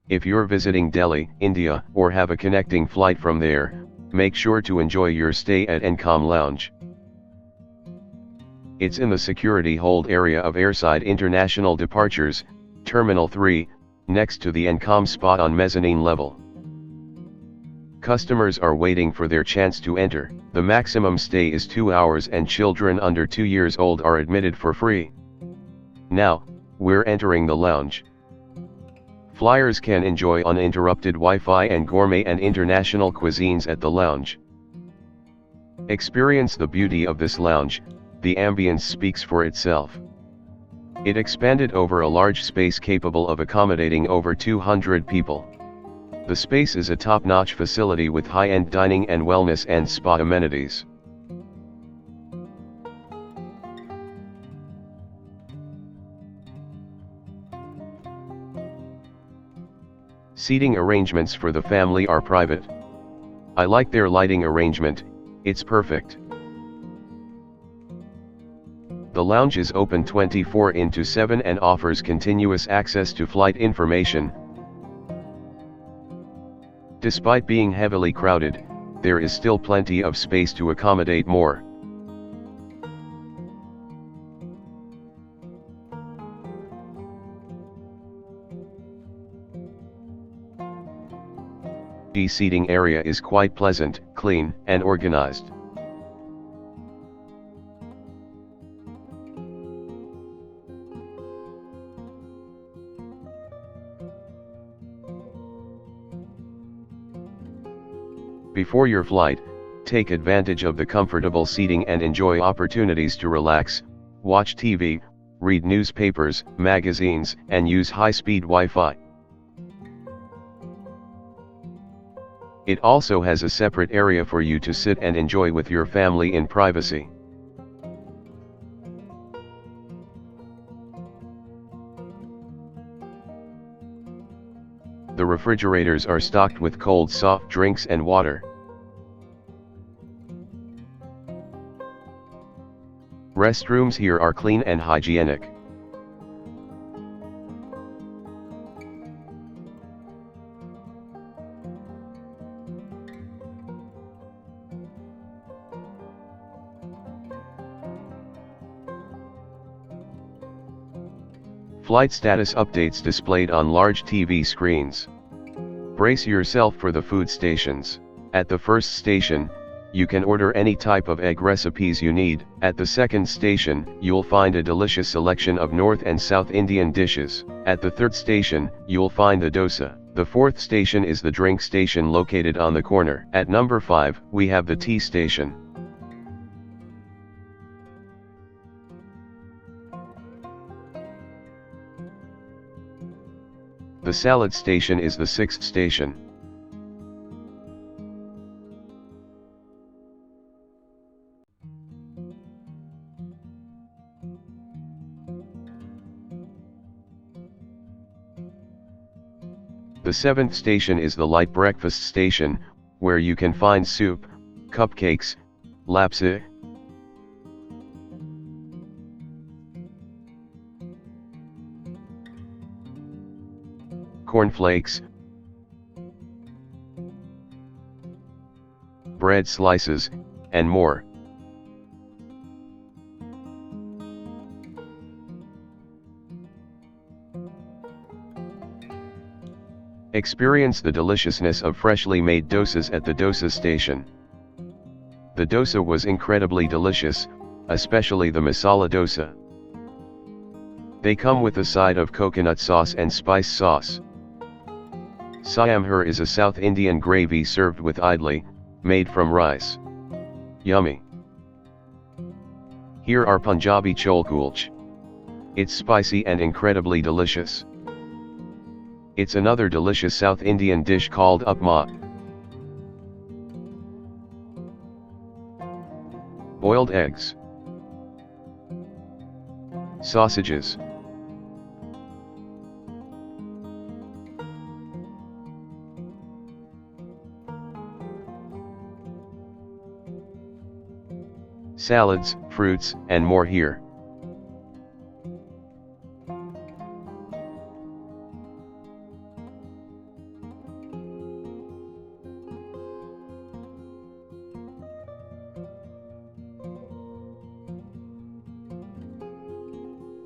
If you're visiting Delhi, India, or have a connecting flight from there, make sure to enjoy your stay at Encalm Lounge. It's in the security hold area of Airside International Departures, Terminal 3, next to the Encalm Spa on Mezzanine Level. Customers are waiting for their chance to enter. The maximum stay is 2 hours and children under 2 years old are admitted for free. Now, we're entering the lounge. Flyers can enjoy uninterrupted Wi-Fi and gourmet and international cuisines at the lounge. Experience the beauty of this lounge. The ambience speaks for itself. It expanded over a large space capable of accommodating over 200 people. The space is a top-notch facility with high-end dining and wellness and spa amenities. Seating arrangements for the family are private. I like their lighting arrangement, it's perfect. The lounge is open 24/7 and offers continuous access to flight information. Despite being heavily crowded, there is still plenty of space to accommodate more. The seating area is quite pleasant, clean, and organized. Before your flight, take advantage of the comfortable seating and enjoy opportunities to relax, watch TV, read newspapers, magazines, and use high-speed Wi-Fi. It also has a separate area for you to sit and enjoy with your family in privacy. The refrigerators are stocked with cold soft drinks and water. Restrooms here are clean and hygienic. Flight status updates displayed on large TV screens. Brace yourself for the food stations. At the first station, you can order any type of egg recipes you need. At the second station, you'll find a delicious selection of North and South Indian dishes. At the third station, you'll find the dosa. The fourth station is the drink station located on the corner. At number 5, we have the tea station. The salad station is the 6th station. The 7th station is the light breakfast station, where you can find soup, cupcakes, lapsa, cornflakes, bread slices, and more. Experience the deliciousness of freshly made dosas at the dosa station. The dosa was incredibly delicious, especially the masala dosa. They come with a side of coconut sauce and spice sauce. Sambar is a South Indian gravy served with idli, made from rice. Yummy. Here are Punjabi chole kulche. It's spicy and incredibly delicious. It's another delicious South Indian dish called upma. Boiled eggs. Sausages. Salads, fruits, and more here.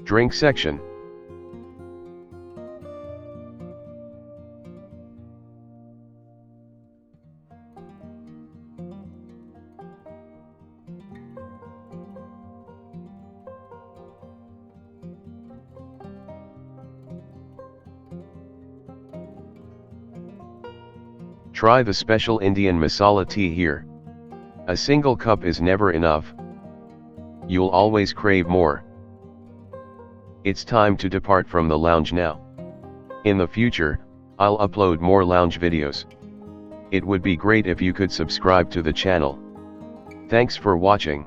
Drink section. Try the special Indian masala tea here. A single cup is never enough. You'll always crave more. It's time to depart from the lounge now. In the future, I'll upload more lounge videos. It would be great if you could subscribe to the channel. Thanks for watching.